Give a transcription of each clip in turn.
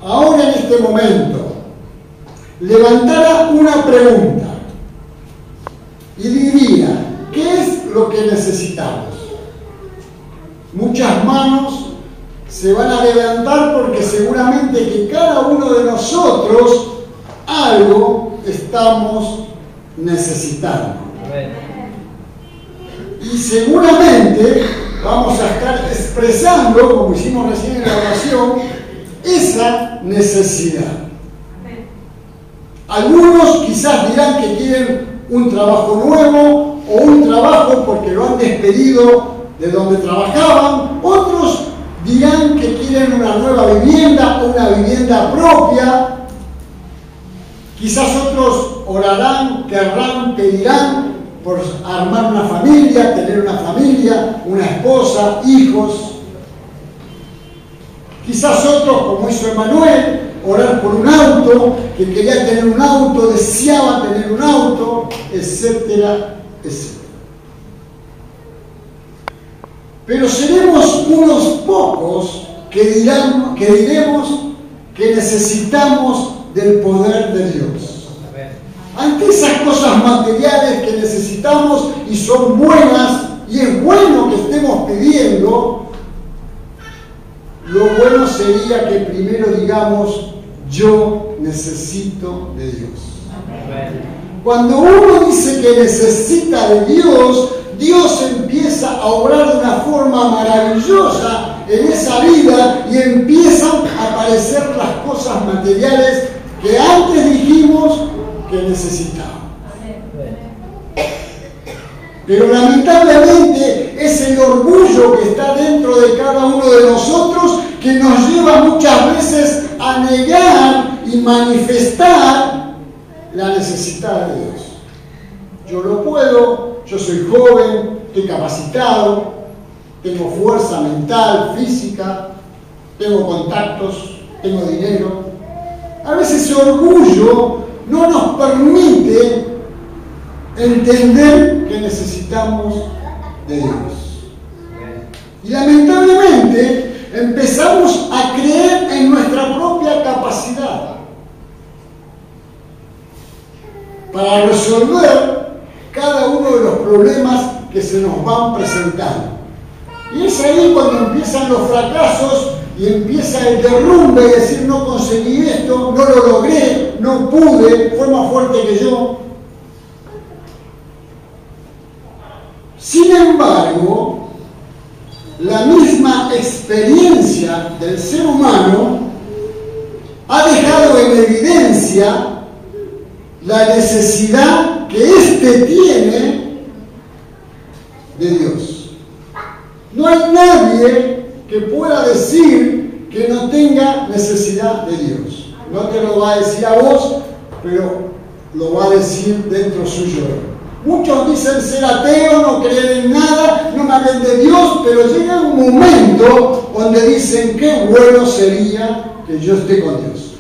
ahora en este momento, levantara una pregunta y diría, ¿qué es lo que necesitamos? Muchas manos se van a levantar porque seguramente que cada uno de nosotros algo estamos necesitando. Y seguramente vamos a estar expresando, como hicimos recién en la oración, esa necesidad. Algunos quizás dirán que quieren un trabajo nuevo o un trabajo porque lo han despedido de donde trabajaban. Otros dirán que quieren una nueva vivienda o una vivienda propia. Quizás otros orarán, querrán, pedirán por armar una familia, tener una familia, una esposa, hijos. Quizás otros, como hizo Emanuel, orar por un auto, que quería tener un auto, deseaba tener un auto, etcétera, etcétera. Pero seremos unos pocos que diremos que necesitamos del poder de Dios. Ante esas cosas materiales que necesitamos y son buenas, y es bueno que estemos pidiendo, lo bueno sería que primero digamos, yo necesito de Dios. Cuando uno dice que necesita de Dios, Dios empieza a obrar de una forma maravillosa en esa vida y empiezan a aparecer las cosas materiales que antes dijimos que necesitábamos. Pero lamentablemente es el orgullo que está dentro de cada uno de nosotros que nos lleva muchas veces a negar y manifestar la necesidad de Dios. Yo lo puedo, yo soy joven, estoy capacitado, tengo fuerza mental, física, tengo contactos, tengo dinero. A veces ese orgullo no nos permite entender que necesitamos de Dios. Y lamentablemente empezamos a creer en nuestra propia capacidad para resolver cada uno de los problemas que se nos van presentando. Y es ahí cuando empiezan los fracasos y empieza el derrumbe y decir no conseguí esto, no lo logré, no pude, fue más fuerte que yo. Sin embargo, la misma experiencia del ser humano ha dejado en evidencia la necesidad que éste tiene de Dios. No hay nadie que pueda decir que no tenga necesidad de Dios. No te lo va a decir a vos, pero lo va a decir dentro suyo. Muchos dicen ser ateo, no creer en nada, no me hablen de Dios, pero llega un momento donde dicen qué bueno sería que yo esté con Dios.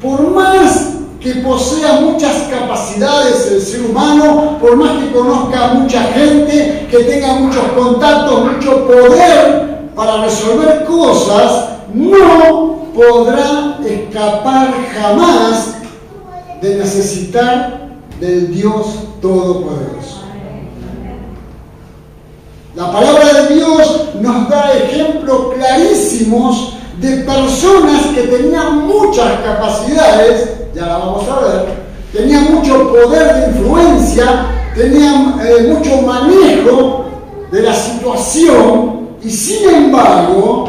Por más que posea muchas capacidades el ser humano, por más que conozca a mucha gente, que tenga muchos contactos, mucho poder para resolver cosas, no podrá escapar jamás de necesitar del Dios Todopoderoso. La palabra de Dios nos da ejemplos clarísimos de personas que tenían muchas capacidades, ya la vamos a ver, tenían mucho poder de influencia, tenían mucho manejo de la situación y sin embargo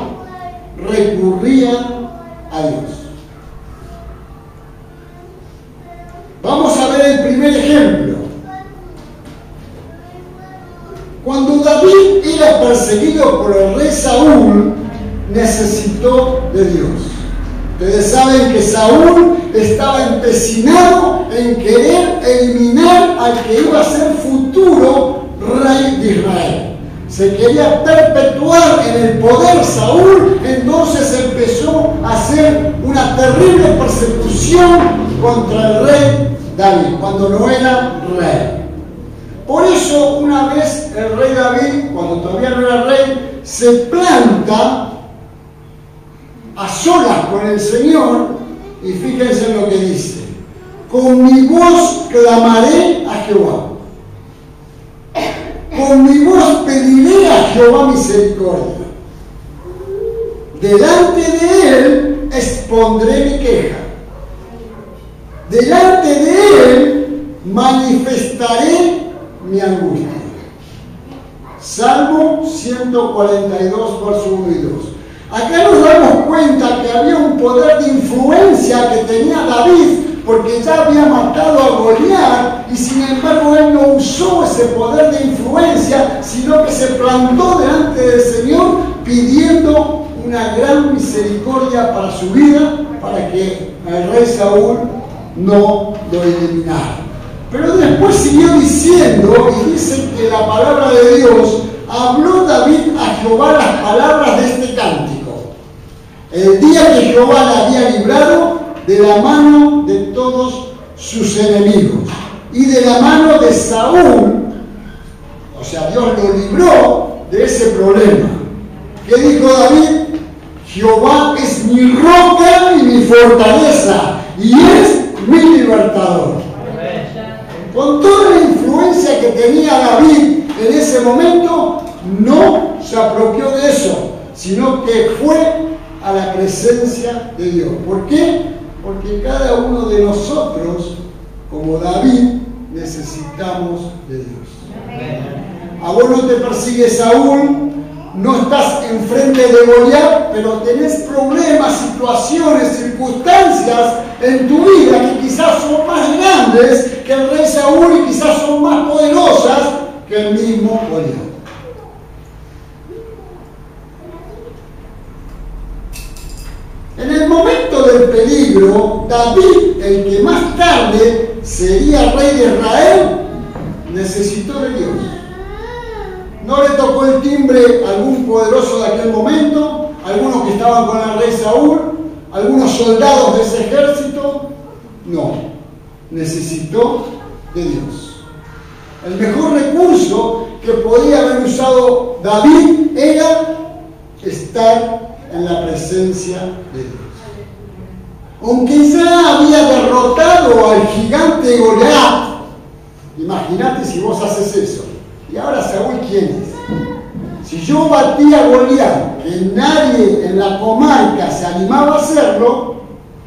recurrían a Dios. Vamos a ver el primer ejemplo. Cuando David era perseguido por el rey Saúl, necesitó de Dios. Ustedes saben que Saúl estaba empecinado en querer eliminar al que iba a ser futuro rey de Israel. Se quería perpetuar en el poder Saúl, entonces empezó a hacer una terrible persecución contra el rey David, cuando no era rey. Por eso una vez el rey David, cuando todavía no era rey, se planta solas con el Señor, y fíjense en lo que dice: con mi voz clamaré a Jehová, con mi voz pediré a Jehová misericordia, delante de Él expondré mi queja, delante de Él manifestaré mi angustia. Salmo 142, verso 1 y 2. Acá nos damos cuenta que había un poder de influencia que tenía David, porque ya había matado a Goliat, y sin embargo él no usó ese poder de influencia, sino que se plantó delante del Señor pidiendo una gran misericordia para su vida, para que el rey Saúl no lo eliminara. Pero después siguió diciendo, y dice que la palabra de Dios: habló David a Jehová las palabras de este cántico, el día que Jehová la había librado de la mano de todos sus enemigos y de la mano de Saúl. O sea, Dios lo libró de ese problema. ¿Qué dijo David? Jehová es mi roca y mi fortaleza, y es mi libertador. Con toda la influencia que tenía David en ese momento, no se apropió de eso, sino que fue a la presencia de Dios. ¿Por qué? Porque cada uno de nosotros, como David, necesitamos de Dios. A vos no te persigue Saúl, no estás enfrente de Goliat, pero tenés problemas, situaciones, circunstancias en tu vida que quizás son más grandes que el rey Saúl y quizás son más poderosas que el mismo Goliat. En el momento del peligro, David, el que más tarde sería rey de Israel, necesitó de Dios. No le tocó el timbre a algún poderoso de aquel momento, algunos que estaban con el rey Saúl, algunos soldados de ese ejército. No, necesitó de Dios. El mejor recurso que podía haber usado David era estar en la presencia de Dios. Aunque ya había derrotado al gigante Goliat, imagínate si vos haces eso. ¿Y ahora Saúl quién es? Si yo batía a Goliat, que nadie en la comarca se animaba a hacerlo,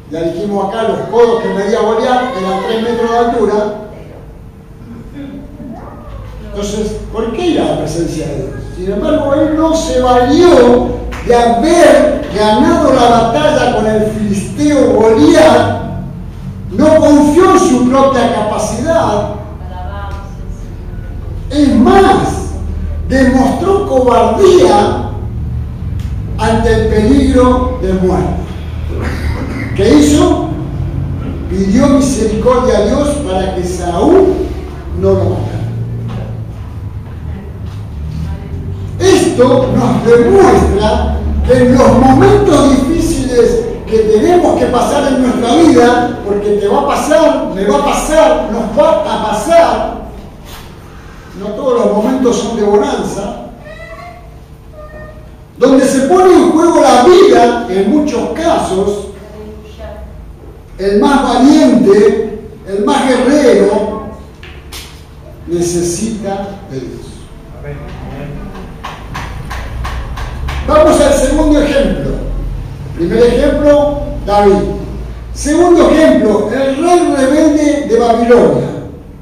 ya dijimos acá los codos que medía Goliat eran 3 metros de altura. Entonces, ¿por qué ir a la presencia de Dios? Sin embargo, él no se valió de haber ganado la batalla con el filisteo Goliat, no confió en su propia capacidad. Es más, demostró cobardía ante el peligro de muerte. ¿Qué hizo? Pidió misericordia a Dios para que Saúl no lo matara. Esto nos demuestra que en los momentos difíciles que tenemos que pasar en nuestra vida, porque te va a pasar, me va a pasar, nos va a pasar, no todos los momentos son de bonanza, donde se pone en juego la vida, en muchos casos, el más valiente, el más guerrero, necesita de Dios. Vamos al segundo ejemplo. Primer ejemplo, David. Segundo ejemplo, el rey rebelde de Babilonia.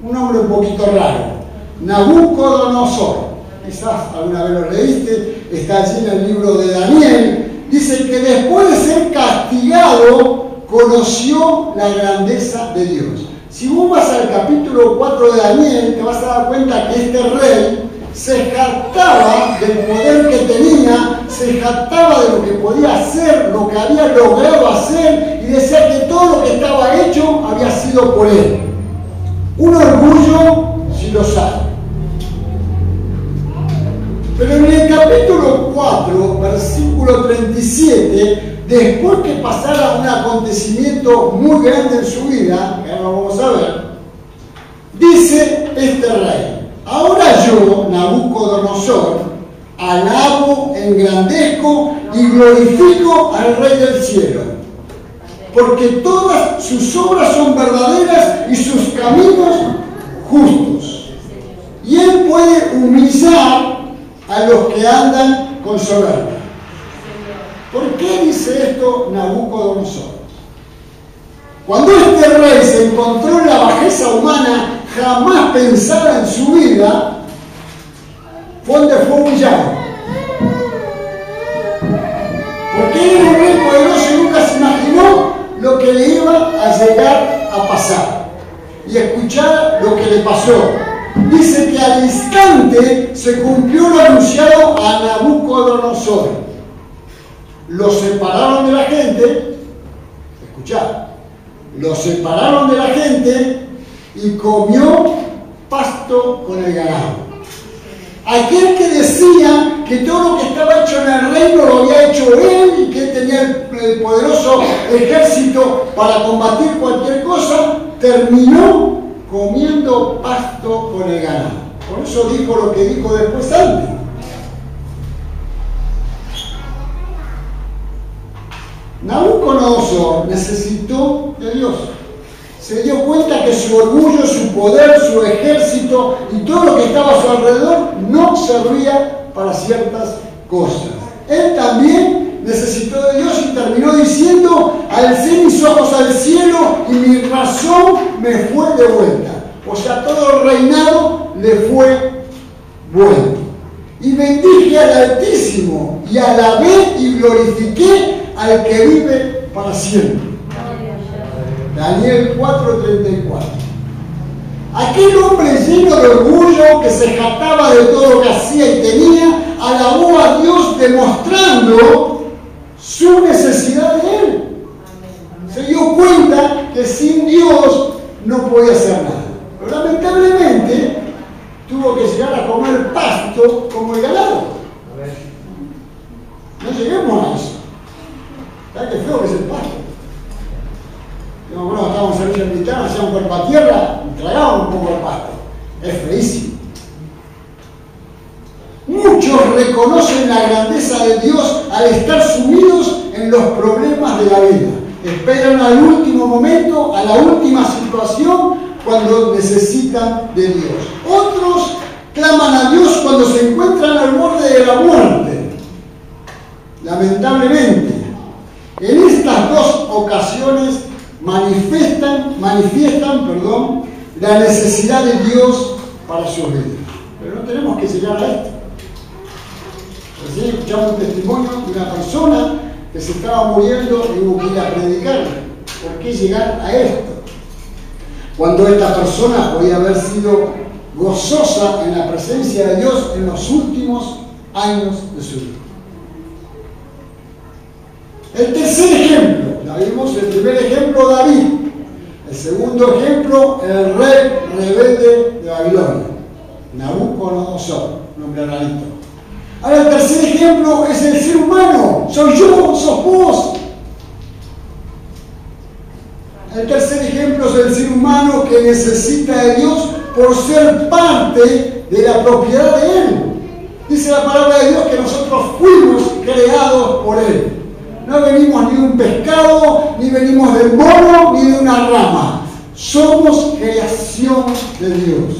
Un hombre un poquito raro. Nabucodonosor. Quizás alguna vez lo leíste, está allí en el libro de Daniel. Dice que después de ser castigado, conoció la grandeza de Dios. Si vos vas al capítulo 4 de Daniel, te vas a dar cuenta que este rey se jactaba del poder que tenía, se jactaba de lo que podía hacer, lo que había logrado hacer, y decía que todo lo que estaba hecho había sido por él. Un orgullo si lo sabe. Pero en el capítulo 4, versículo 37, después que pasara un acontecimiento muy grande en su vida, que ahora vamos a ver, dice este rey: ahora yo, Nabucodonosor, alabo, engrandezco y glorifico al Rey del cielo, porque todas sus obras son verdaderas y sus caminos justos. Y él puede humillar a los que andan con soberbia. ¿Por qué dice esto Nabucodonosor? Cuando este rey se encontró en la bajeza humana jamás pensada en su vida, fue donde fue humillado. Porque era un rey poderoso y nunca se imaginó lo que le iba a llegar a pasar. Y escuchar lo que le pasó. Dice que al instante se cumplió lo anunciado a Nabucodonosor. Lo separaron de la gente, escuchad, lo separaron de la gente y comió pasto con el ganado. Aquel que decía que todo lo que estaba hecho en el reino lo había hecho él y que él tenía el poderoso ejército para combatir cualquier cosa, terminó comiendo pasto con el ganado. Por eso dijo lo que dijo después antes. Nabucodonosor necesitó de Dios. Se dio cuenta que su orgullo, su poder, su ejército y todo lo que estaba a su alrededor no servía para ciertas cosas. Él también necesitó de Dios y terminó diciendo: alcé mis ojos al cielo y mi razón me fue de vuelta. O sea, todo el reinado le fue vuelto. Y bendije al Altísimo y alabé y glorifiqué al que vive para siempre. Daniel 4:34. Aquel hombre lleno de orgullo, que se jactaba de todo lo que hacía y tenía, alabó a Dios demostrando su necesidad de él. Se dio cuenta que sin Dios no podía hacer nada. Pero lamentablemente tuvo que llegar a comer pasto como el ganado. No lleguemos a eso. ¿Sabes qué feo que es el pasto? Yo me acuerdo que estábamos en servicio militar, hacíamos cuerpo a tierra y tragaban un poco de pasto. Es feísimo. Muchos reconocen la grandeza de Dios al estar sumidos en los problemas de la vida. Esperan al último momento, a la última situación, cuando necesitan de Dios. Otros claman a Dios cuando se encuentran al borde de la muerte. Lamentablemente, en estas dos ocasiones manifiestan, la necesidad de Dios para su vida. Pero no tenemos que llegar a esto. Recién escuchamos un testimonio de una persona que se estaba muriendo y hubo que ir a predicar. ¿Por qué llegar a esto? Cuando esta persona podía haber sido gozosa en la presencia de Dios en los últimos años de su vida. El tercer ejemplo, ya vimos el primer ejemplo, David. El segundo ejemplo, el rey rebelde de Babilonia, Nabucodonosor, nombre analito. Ahora el tercer ejemplo es el ser humano, soy yo, sos vos. El tercer ejemplo es el ser humano que necesita de Dios por ser parte de la propiedad de Él. Dice la palabra de Dios que nosotros fuimos creados por Él. No venimos ni de un pescado, ni venimos del mono, ni de una rama. Somos creación de Dios.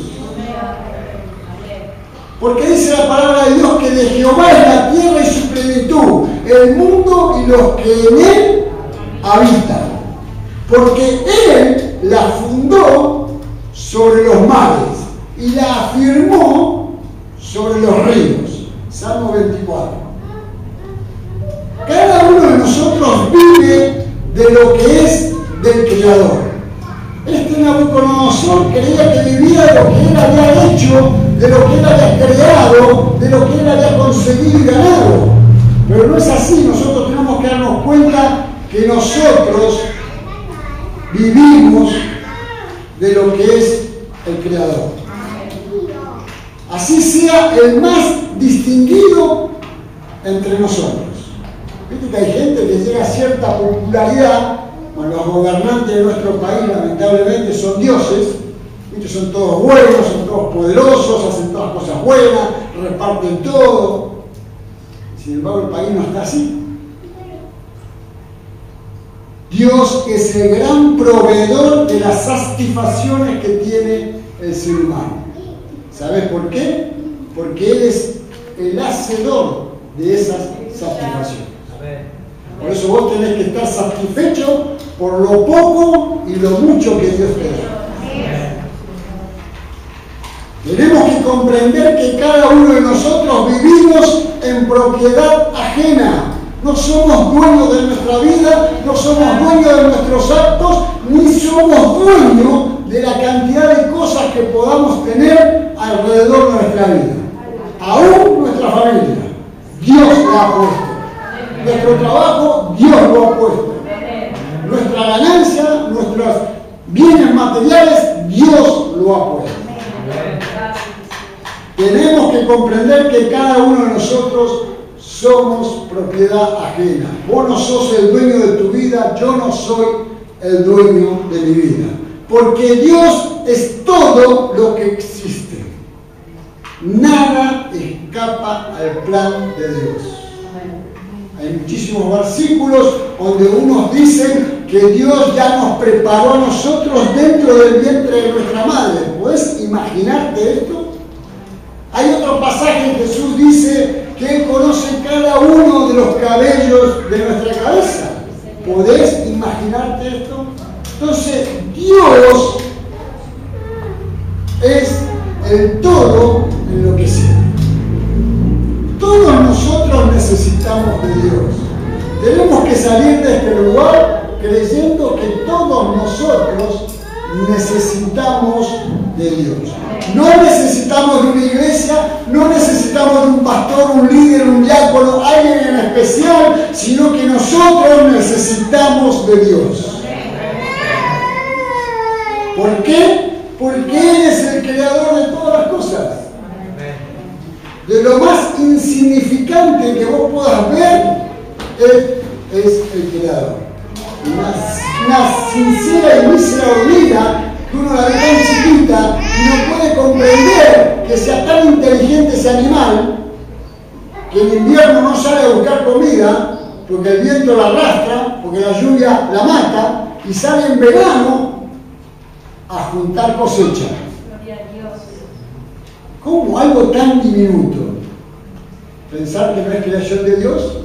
Porque dice la palabra de Dios que de Jehová es la tierra y su plenitud, el mundo y los que en él habitan. Porque Él la fundó sobre los mares y la afirmó sobre los ríos. Salmo 24. Cada uno de nosotros vive de lo que es del Creador. Este Nabucodonosor creía que vivía de lo que él había hecho, de lo que él había creado, de lo que él había conseguido y ganado. Pero no es así. Nosotros tenemos que darnos cuenta que nosotros vivimos de lo que es el Creador. Así sea el más distinguido entre nosotros. Viste que hay gente que llega a cierta popularidad, bueno, los gobernantes de nuestro país lamentablemente son dioses, ¿viste? Son todos buenos, son todos poderosos, hacen todas cosas buenas, reparten todo. Sin embargo, el país no está así. Dios es el gran proveedor de las satisfacciones que tiene el ser humano. ¿Sabes por qué? Porque Él es el hacedor de esas satisfacciones. Por eso vos tenés que estar satisfecho por lo poco y lo mucho que Dios te da. Tenemos que comprender que cada uno de nosotros vivimos en propiedad ajena. No somos dueños de nuestra vida, no somos dueños de nuestros actos, ni somos dueños de la cantidad de cosas que podamos tener alrededor de nuestra vida. Aún nuestra familia, Dios la ha puesto. Nuestro trabajo, Dios lo ha puesto. Nuestra ganancia, nuestros bienes materiales, Dios lo ha puesto. Tenemos que comprender que cada uno de nosotros somos propiedad ajena. Vos no sos el dueño de tu vida, yo no soy el dueño de mi vida. Porque Dios es todo lo que existe. Nada escapa al plan de Dios. Hay muchísimos versículos donde unos dicen que Dios ya nos preparó a nosotros dentro del vientre de nuestra madre. ¿Puedes imaginarte esto? Hay otro pasaje en Jesús dice que Él conoce cada uno de los cabellos de nuestra cabeza. ¿Podés imaginarte esto? Entonces, Dios es el todo en lo que sea. Todos nosotros necesitamos de Dios. Tenemos que salir de este lugar creyendo que todos nosotros necesitamos de Dios. No necesitamos de una iglesia, no necesitamos de un pastor, un líder, un diácono, alguien en especial, sino que nosotros necesitamos de Dios. ¿Por qué? Porque Él es el creador de todas las cosas. De lo más insignificante que vos puedas ver, Él es el creador. Una sincera y mísera hormiga que uno la ve tan chiquita y no puede comprender que sea tan inteligente ese animal que en invierno no sale a buscar comida porque el viento la arrastra, porque la lluvia la mata, y sale en verano a juntar cosecha. ¿Cómo algo tan diminuto? Pensar que no es creación de Dios,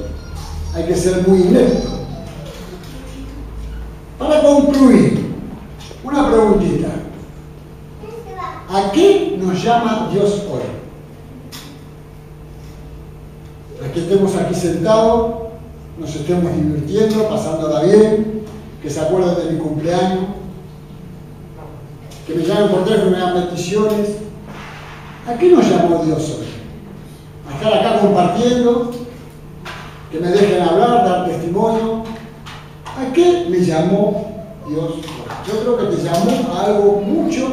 hay que ser muy inepto. Para concluir, una preguntita. ¿A qué nos llama Dios hoy? A que estemos aquí sentados, nos estemos divirtiendo, pasándola bien, que se acuerden de mi cumpleaños, que me llamen por teléfono y me dan bendiciones. ¿A qué nos llamó Dios hoy? A estar acá compartiendo, que me dejen hablar, dar testimonio. ¿A qué me llamó Dios hoy? Yo creo que te llamó a algo mucho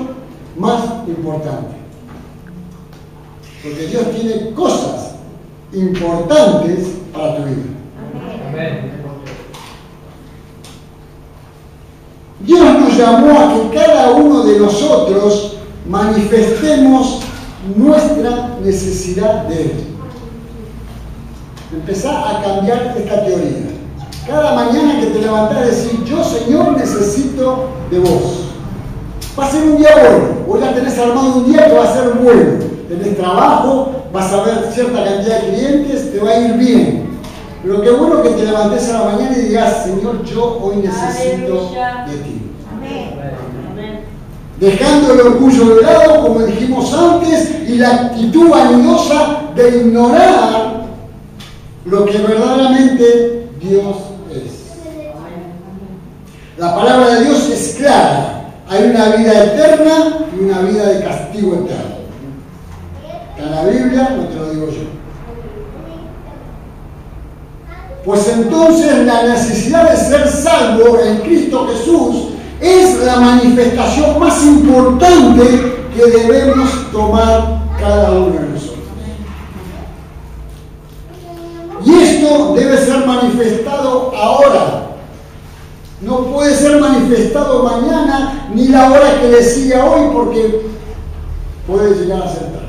más importante. Porque Dios tiene cosas importantes para tu vida. Amén. Dios nos llamó a que cada uno de nosotros manifestemos nuestra necesidad de Él. Empezá a cambiar esta teoría. Cada mañana que te levantás decir, yo Señor necesito de vos. Va a ser un día bueno. Vos ya tenés armado un día que va a ser bueno. Tenés trabajo, vas a ver cierta cantidad de clientes, te va a ir bien. Pero qué bueno que te levantes a la mañana y digas, Señor, yo hoy necesito de ti. Amén. Dejando el orgullo de lado, como dijimos antes, y la actitud vanidosa de ignorar lo que verdaderamente Dios es. La palabra de Dios es clara. Hay una vida eterna y una vida de castigo eterno. Está en la Biblia, no te lo digo yo. Pues entonces la necesidad de ser salvo en Cristo Jesús es la manifestación más importante que debemos tomar cada uno de nosotros. Y esto debe ser manifestado ahora. No puede ser manifestado mañana ni la hora que le sigue hoy, porque puede llegar a ser tarde.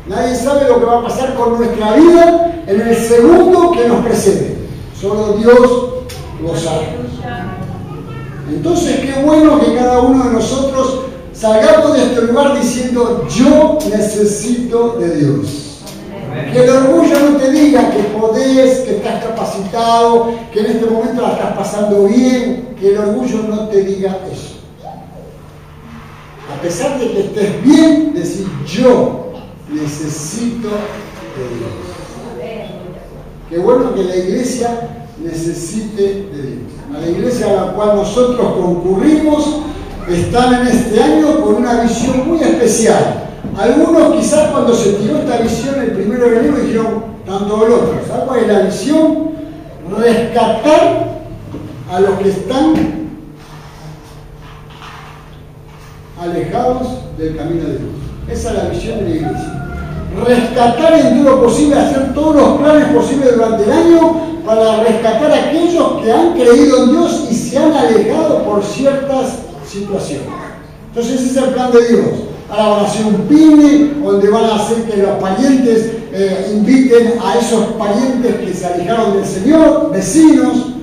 Nadie sabe lo que va a pasar con nuestra vida en el segundo que nos precede. Solo Dios lo sabe. Entonces, qué bueno que cada uno de nosotros salgamos de este lugar diciendo: yo necesito de Dios. Que el orgullo no te diga que podés, que estás capacitado, que en este momento la estás pasando bien. Que el orgullo no te diga eso. A pesar de que estés bien, decir: yo necesito de Dios. Qué bueno que la iglesia necesite de Dios. A la iglesia a la cual nosotros concurrimos están en este año con una visión muy especial. Algunos quizás cuando se tiró esta visión el 1 de enero dijeron tanto el otro. ¿Sabes cuál es la visión? Rescatar a los que están alejados del camino de Dios. Esa es la visión de la iglesia. Rescatar en todo lo posible, hacer todos los planes posibles durante el año para rescatar a aquellos que han creído en Dios y se han alejado por ciertas situaciones. Entonces ese es el plan de Dios. Ahora van a hacer un pine donde van a hacer que los parientes inviten a esos parientes que se alejaron del Señor, vecinos,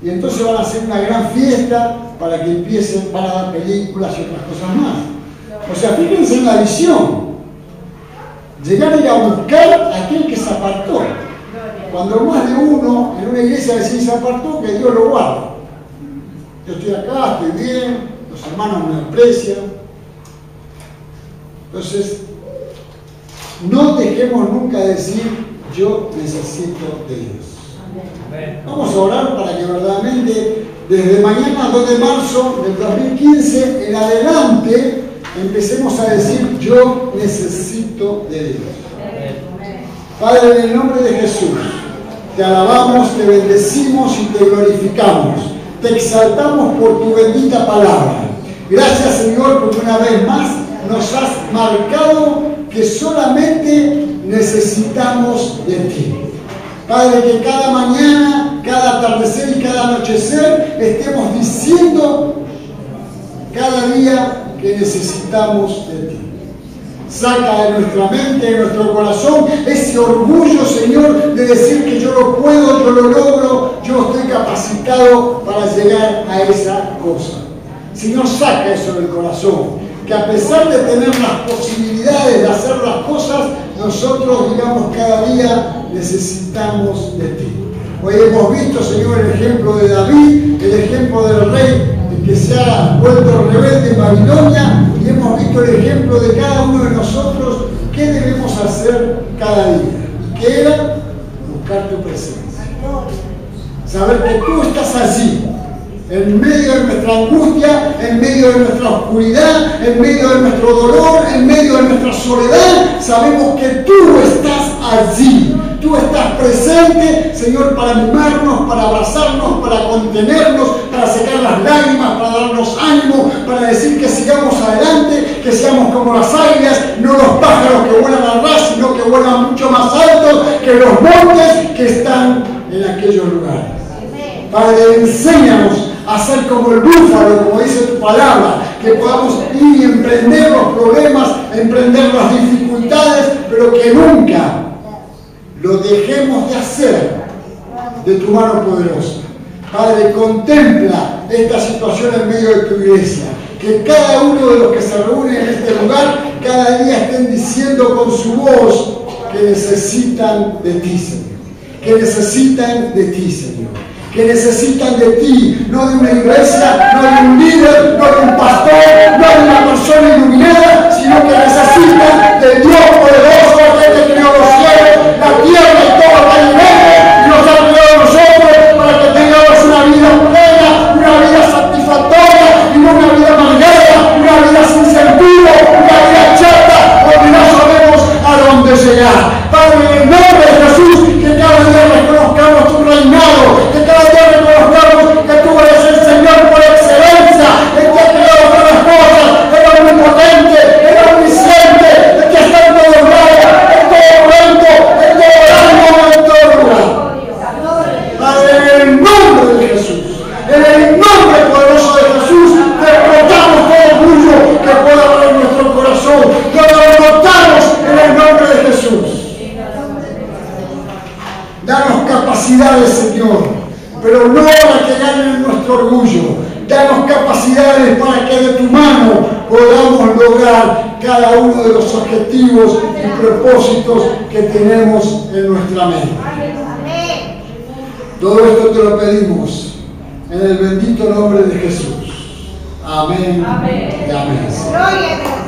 y entonces van a hacer una gran fiesta para que empiecen, van a dar películas y otras cosas más. O sea, fíjense en la visión. Llegar a ir a buscar a aquel que se apartó. Cuando más de uno en una iglesia decide se apartó, que Dios lo guarde. Yo estoy acá, estoy bien, los hermanos me aprecian. Entonces, no dejemos nunca decir: yo necesito de Dios. Vamos a orar para que verdaderamente desde mañana 2 de marzo del 2015 en adelante empecemos a decir: yo necesito de Dios. Padre, en el nombre de Jesús, te alabamos, te bendecimos y te glorificamos. Te exaltamos por tu bendita palabra. Gracias, Señor, porque una vez más nos has marcado que solamente necesitamos de ti. Padre, que cada mañana, cada atardecer y cada anochecer estemos diciendo cada día que necesitamos de ti. Saca de nuestra mente, de nuestro corazón, ese orgullo, Señor, de decir que yo lo puedo, yo lo logro, yo estoy capacitado para llegar a esa cosa. Señor, saca eso del corazón. Que a pesar de tener las posibilidades de hacer las cosas, nosotros digamos cada día: necesitamos de ti. Hoy hemos visto, Señor, el ejemplo de David, el ejemplo del rey que se ha vuelto rebelde en Babilonia, y hemos visto el ejemplo de cada uno de nosotros, qué debemos hacer cada día. ¿Y qué era? Buscar tu presencia. Saber que tú estás allí, en medio de nuestra angustia, en medio de nuestra oscuridad, en medio de nuestro dolor, en medio de nuestra soledad. Sabemos que tú estás allí. Tú estás presente, Señor, para animarnos, para abrazarnos, para contenernos, para secar las lágrimas, para darnos ánimo, para decir que sigamos adelante, que seamos como las águilas, no los pájaros que vuelan al ras, sino que vuelan mucho más altos que los montes que están en aquellos lugares. Padre, enséñanos a ser como el búfalo, como dice tu palabra, que podamos ir y emprender los problemas, emprender las dificultades, pero que nunca lo dejemos de hacer de tu mano poderosa. Padre, contempla esta situación en medio de tu iglesia. Que cada uno de los que se reúnen en este lugar, cada día estén diciendo con su voz que necesitan de ti, Señor. Que necesitan de ti, Señor. Que necesitan de ti, no de una iglesia, no de un líder, no de un pastor, no de una persona iluminada, sino que necesitan de Dios poderoso, aquel que creó los cielos, la tierra y todo lo que hay en ella, y nos ha creado a nosotros para que tengamos una vida plena, una vida satisfactoria y no una vida amargada, una vida sin sentido, una vida chata, donde no sabemos a dónde llegar. Padre, en el nombre de Jesús, que cada día reconozcamos tu reinado, que cada día reconozcamos que tú eres el Señor por excelencia, el que ha creado todas las cosas, el omnipotente, el omnisciente, el que está en todo capacidades, Señor, pero no para que ganen nuestro orgullo. Danos capacidades para que de tu mano podamos lograr cada uno de los objetivos y propósitos que tenemos en nuestra mente. Todo esto te lo pedimos en el bendito nombre de Jesús. Amén. Amén. Y amén.